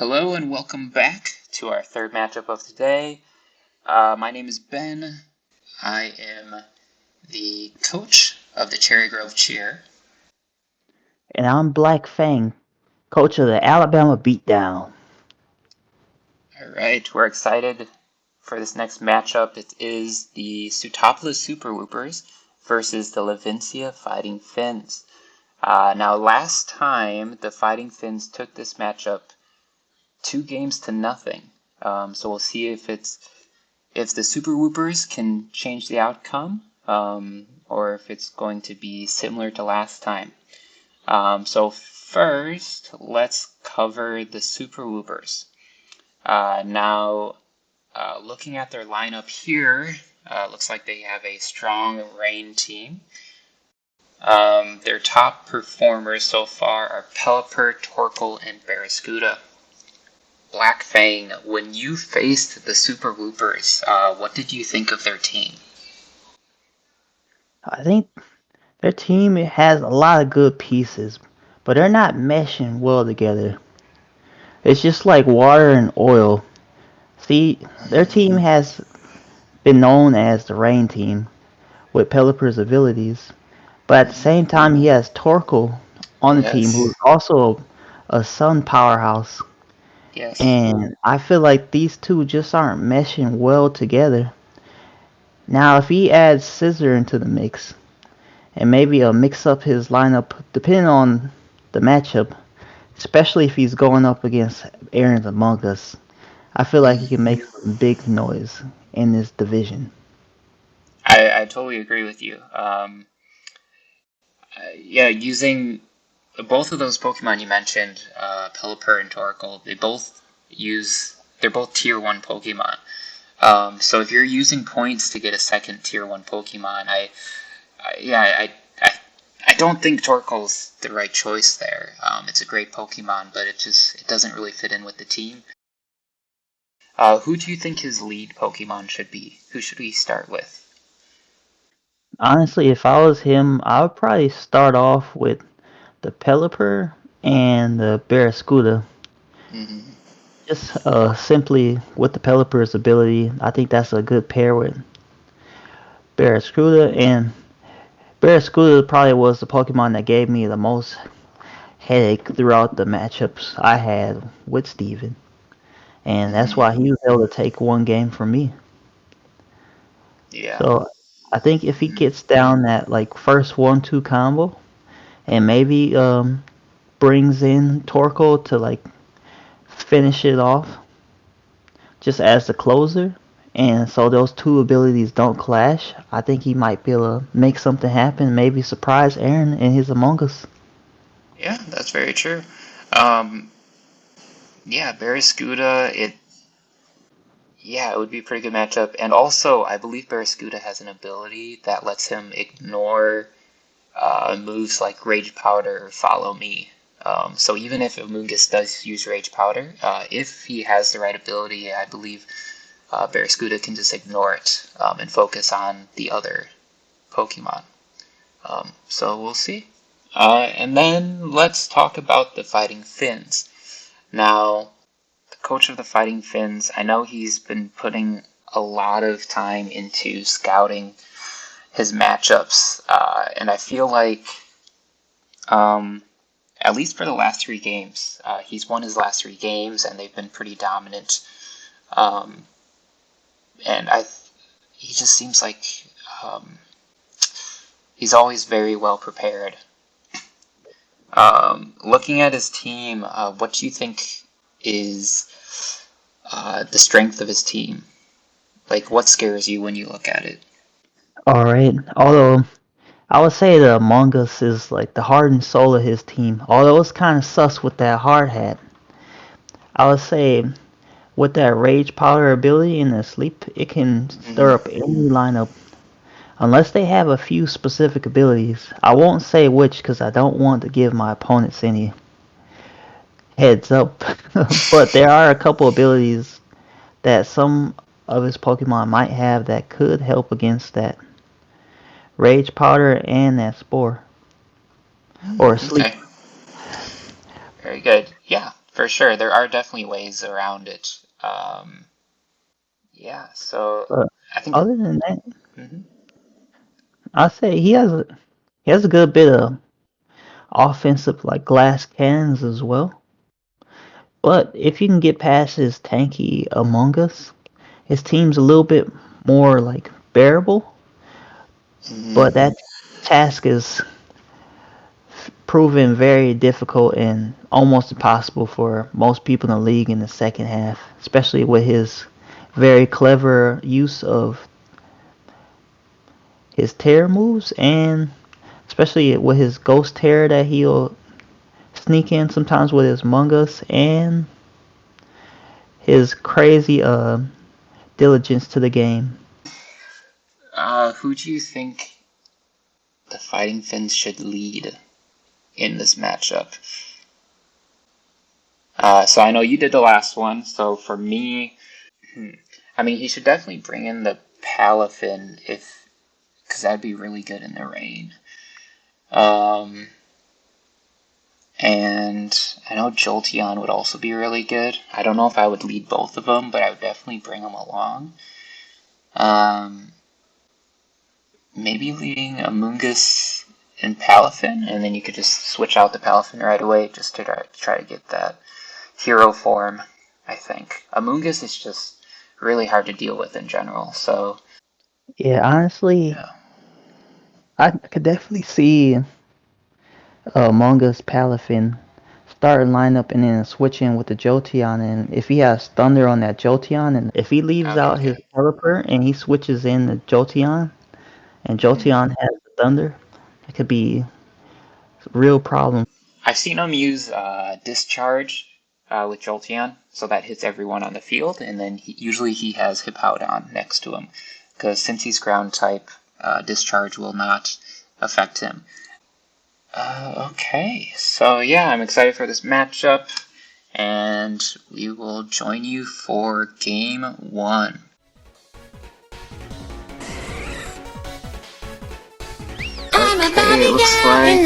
Hello and welcome back to our third matchup of today. My name is Ben. I am the coach of the Cherry Grove Cheer. And I'm Blackfang, coach of the Alabama Beatdown. Alright, we're excited for this next matchup. It is the Sootopolis Super Woopers versus the Levincia Fighting Finns. Now, last time the Fighting Finns took this matchup 2-0. So we'll see if the Super Woopers can change the outcome, or if it's going to be similar to last time. So first, let's cover the Super Woopers. Now, looking at their lineup here, looks like they have a strong rain team. Their top performers so far are Pelipper, Torkoal, and Barraskewda. Blackfang, when you faced the Super Woopers, what did you think of their team? I think their team has a lot of good pieces, but they're not meshing well together. It's just like water and oil. See, their team has been known as the rain team with Pelipper's abilities, but at the same time he has Torkoal on the team Yes. who's also a sun powerhouse. Yes. And I feel like these two just aren't meshing well together. Now, if he adds Scissor into the mix, and maybe mix up his lineup depending on the matchup, especially if he's going up against Aaron's Among Us, I feel like he can make some big noise in this division. I totally agree with you. Yeah, using both of those Pokemon you mentioned, Pelipper and Torkoal, they're both Tier 1 Pokemon. So if you're using points to get a second Tier 1 Pokemon, I don't think Torkoal's the right choice there. It's a great Pokemon, but it doesn't really fit in with the team. Who do you think his lead Pokemon should be? Who should we start with? Honestly, if I was him, I would probably start off with the Pelipper and the Barraskewda. Mm-hmm. Just simply with the Pelipper's ability, I think that's a good pair with Barraskewda. And Barraskewda probably was the Pokemon that gave me the most headache throughout the matchups I had with Steven. And that's why he was able to take one game from me. Yeah. So I think if he gets down that like first 1-2 combo and maybe brings in Torkoal to like finish it off just as the closer, and so those two abilities don't clash, I think he might be able to make something happen, maybe surprise Aaron in his Among Us. Yeah, that's very true. Um, yeah, Barraskewda, it would be a pretty good matchup. And also, I believe Barraskewda has an ability that lets him ignore moves like Rage Powder or Follow Me. So even if Amoonguss does use Rage Powder, if he has the right ability, I believe Barraskewda can just ignore it and focus on the other Pokemon. So we'll see. And then let's talk about the Fighting Finns. Now, the coach of the Fighting Finns, I know he's been putting a lot of time into scouting his matchups, and I feel like, at least for the last 3 games, he's won his last 3 games, and they've been pretty dominant. Um, and he just seems like um, he's always very well prepared. Looking at his team, what do you think is the strength of his team? Like, what scares you when you look at it? Alright, although I would say the Among Us is like the heart and soul of his team, although it's kind of sus with that hard hat. I would say with that Rage Powder ability and the sleep, it can stir up Mm-hmm. any lineup unless they have a few specific abilities. I won't say which because I don't want to give my opponents any heads up. But there are a couple abilities that some of his Pokemon might have that could help against that Rage Powder and that Spore. Or Sleep. Okay, very good. Yeah, For sure, there are definitely ways around it. Yeah, so But I think. other than that, Mhm. I say he has a good bit of offensive like glass cannons as well. But if you can get past his tanky Among Us, his team's a little bit more like bearable. Mhm. But that task is proven very difficult and almost impossible for most people in the league in the second half, especially with his very clever use of his terror moves and especially with his ghost terror that he'll sneak in sometimes with his Mungus and his crazy diligence to the game. Who do you think the Fighting Finns should lead in this matchup? So I know you did the last one. So for me, I mean, he should definitely bring in the Palafin because that'd be really good in the rain. Um, and I know Jolteon would also be really good. I don't know if I would lead both of them, but I would definitely bring them along. Um, maybe leading Amoonguss and Palafin, and then you could just switch out the Palafin right away just to try to get that hero form, I think. Amoonguss is just really hard to deal with in general, so Yeah, honestly, yeah. I could definitely see Among Us Palafin start lineup and then switch in with the Jolteon. And if he has Thunder on that Jolteon, and if he leaves Okay, out okay. his Pelipper and he switches in the Jolteon, and Mm-hmm. Jolteon has the Thunder, it could be a real problem. I've seen him use Discharge with Jolteon, so that hits everyone on the field, and then usually he has Hippowdon next to him, because since he's ground type, Discharge will not affect him. Okay, so yeah, I'm excited for this matchup, and we will join you for game one. Okay, it looks like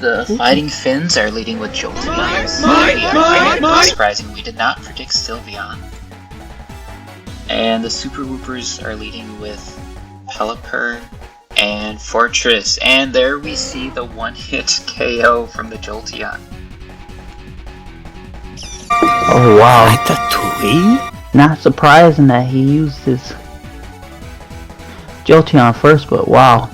the Fighting Finns are leading with Jolteon and Sylveon. Not surprising, we did not predict Sylveon. And the Super Woopers are leading with Pelipper and Fortress. And there we see the one-hit KO from the Jolteon. Oh wow! Not surprising that he used his Jolteon first, but wow,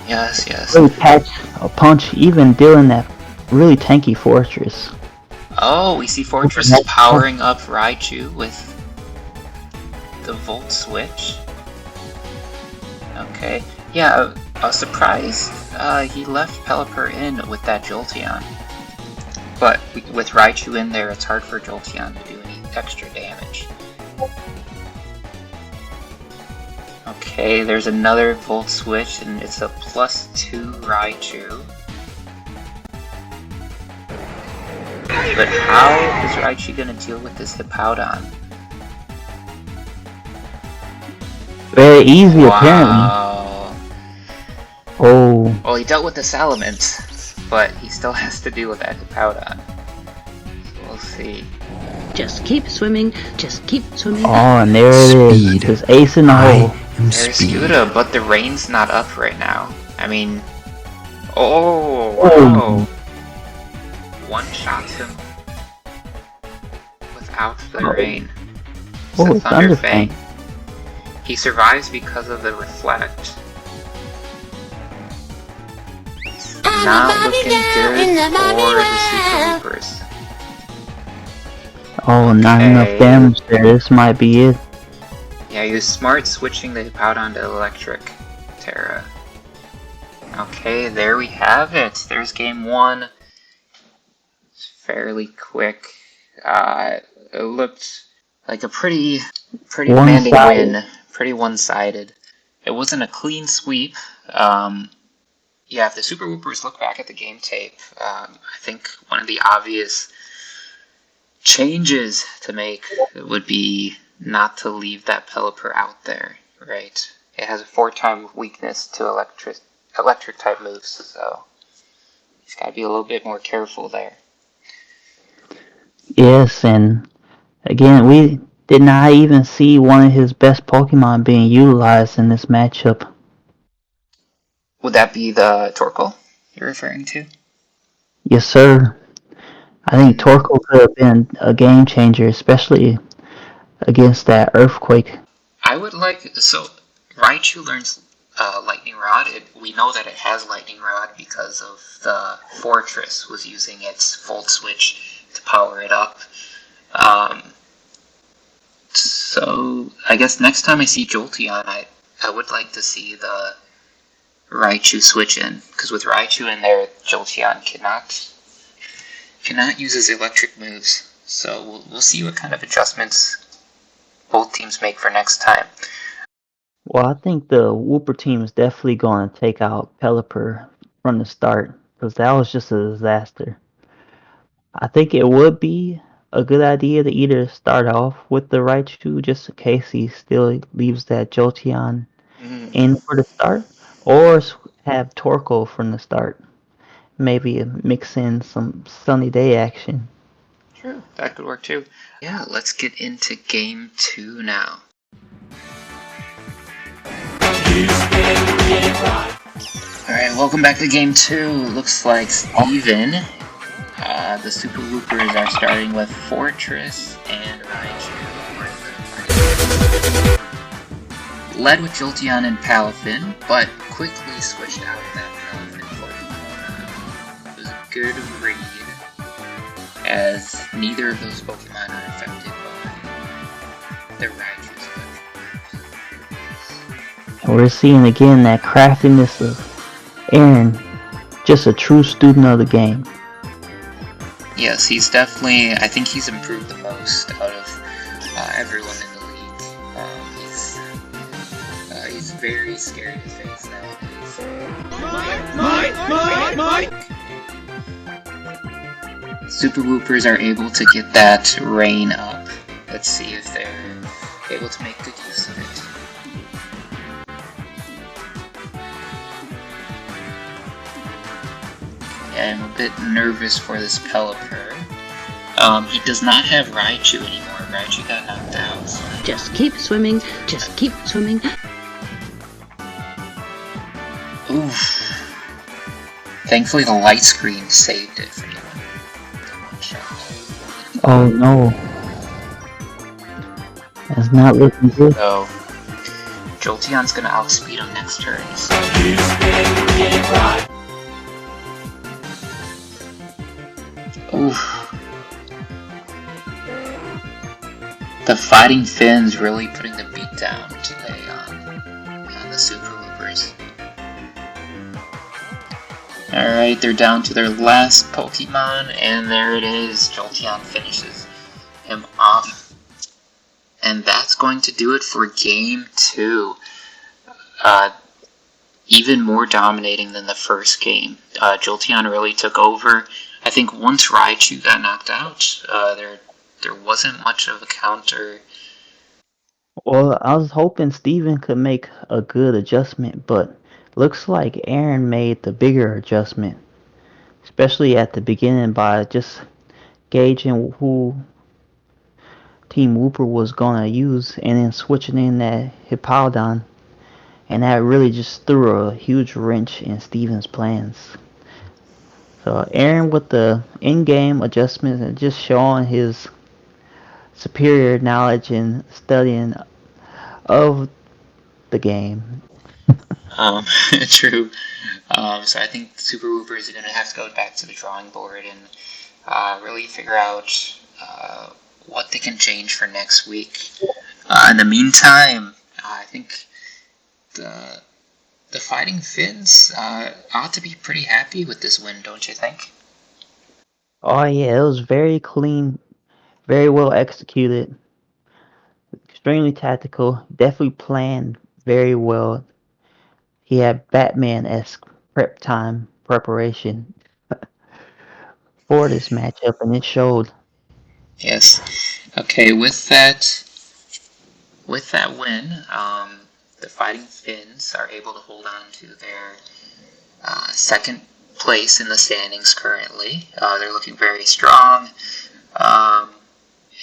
Yes, yes. really catch a punch, even dealing that really tanky Fortress. Oh, we see Fortress powering up Raichu with the Volt Switch. Okay. Yeah, I was surprised he left Pelipper in with that Jolteon. But with Raichu in there, it's hard for Jolteon to do any extra damage. Okay, there's another Volt Switch, and it's a +2 Raichu. But how is Raichu gonna deal with this Hippowdon? Very easy, apparently. Wow. Oh. Well, he dealt with the Salamence, but he still has to deal with that Hippowdon. So we'll see. Just keep swimming, just keep swimming. Oh, and there it is. His ace in the hole. There's Scooter, but the rain's not up right now. I mean... Oh, wow. One-shots him without the rain. It's a Thunder Fang. He survives because of the Reflect. It's not looking good for the Super Woopers. Oh, not enough damage there. This might be it. Yeah, he was smart switching the Hippowdon to Electric Terra. Okay, there we have it. There's game one. It's fairly quick. It looked like a pretty demanding win. Pretty one-sided. It wasn't a clean sweep. Yeah, if the Super Woopers look back at the game tape, I think one of the obvious changes to make would be not to leave that Pelipper out there, right? It has a 4-time weakness to electric type moves, so he's got to be a little bit more careful there. Yes, and again, we did not even see one of his best Pokemon being utilized in this matchup. Would that be the Torkoal you're referring to? Yes, sir. I think Mm. Torkoal could have been a game changer, especially against that Earthquake. I would like so Raichu learns Lightning Rod. We know that it has Lightning Rod because of the Fortress was using its Volt Switch to power it up. Um, so I guess next time I see Jolteon, I would like to see the Raichu switch in, because with Raichu in there, Jolteon cannot use his electric moves. So we'll see what kind of adjustments both teams make for next time. Well, I think the Wooper team is definitely going to take out Pelipper from the start because that was just a disaster. I think it would be a good idea to either start off with the Raichu just in case he still leaves that Jolteon Mm, in for the start, or have Torkoal from the start. Maybe mix in some sunny day action. true, that could work too. Yeah, let's get into game 2 now. Alright, welcome back to game 2. Looks like Steven, the Super Woopers are starting with Fortress and Raichu. Led with Jolteon and Palafin, but quickly switched out of that Palafin Pokemon. It was a good read, as neither of those Pokemon are affected by the Raichu's electric. And we're seeing again that craftiness of Aaron, just a true student of the game. Yes, he's definitely, I think he's improved the most out of everyone in the league. He's very scary to face nowadays. Super Woopers are able to get that rain up. Let's see if they're able to make good use of it. Yeah, I'm a bit nervous for this Pelipper. He does not have Raichu anymore. Raichu got knocked out. So. Just keep swimming, just keep swimming. Oof. Thankfully the light screen saved it for anyone. Oh no. That's not looking good. So, Jolteon's gonna outspeed him next turn. Oof. The Fighting Finn's really putting the beat down today on the Super Woopers. Alright, they're down to their last Pokemon, and there it is. Jolteon finishes him off. And that's going to do it for Game 2. Even more dominating than the first game. Jolteon really took over. I think once Raichu got knocked out, there wasn't much of a counter. Well, I was hoping Steven could make a good adjustment, but looks like Aaron made the bigger adjustment, especially at the beginning by just gauging who Team Wooper was gonna use and then switching in that Hippowdon, and that really just threw a huge wrench in Steven's plans. So Aaron with the in-game adjustments and just showing his superior knowledge and studying of the game. True. So I think Super Woopers are going to have to go back to the drawing board and really figure out what they can change for next week. In the meantime, I think the Fighting Finns ought to be pretty happy with this win, don't you think? Oh yeah, it was very clean, very well executed, extremely tactical, definitely planned very well. He had Batman-esque prep time preparation for this matchup, and it showed. Yes. Okay, with that win, the Fighting Finns are able to hold on to their second place in the standings currently. They're looking very strong. Um,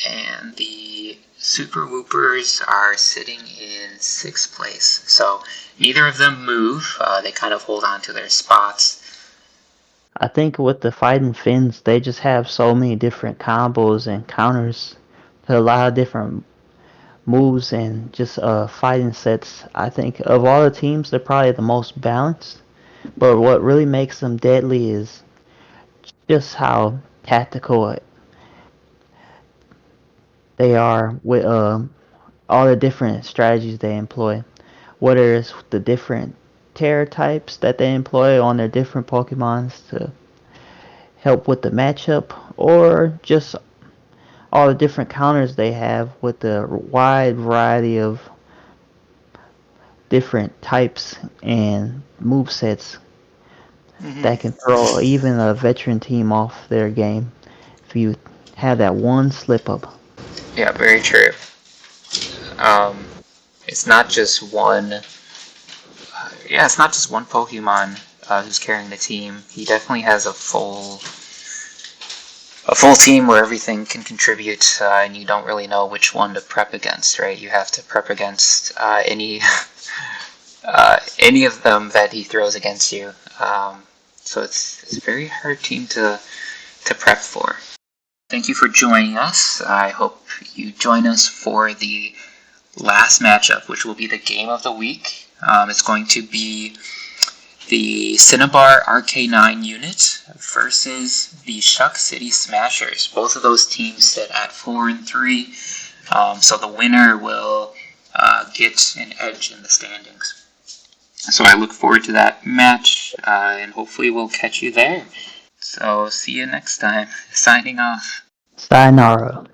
and the Super Woopers are sitting in 6th place. So neither of them move. They kind of hold on to their spots. I think with the Fighting Finns, they just have so many different combos and counters to a lot of different moves and just fighting sets. I think of all the teams, they're probably the most balanced. But what really makes them deadly is just how tactical they are with all the different strategies they employ. Whether it's the different terror types that they employ on their different Pokemons to help with the matchup, or just all the different counters they have with the wide variety of different types and move sets Mm-hmm. that can throw even a veteran team off their game if you have that one slip up. Yeah, very true. Um, it's not just one. It's not just one Pokemon who's carrying the team. He definitely has a full team where everything can contribute, and you don't really know which one to prep against, right? You have to prep against any of them that he throws against you. So it's a very hard team to prep for. Thank you for joining us. I hope you join us for the last matchup, which will be the game of the week. It's going to be the Cinnabar RK9 unit versus the Shuck City Smashers. Both of those teams sit at 4 and 3, so the winner will get an edge in the standings. So I look forward to that match, and hopefully we'll catch you there. So see you next time. Signing off. Sayonara.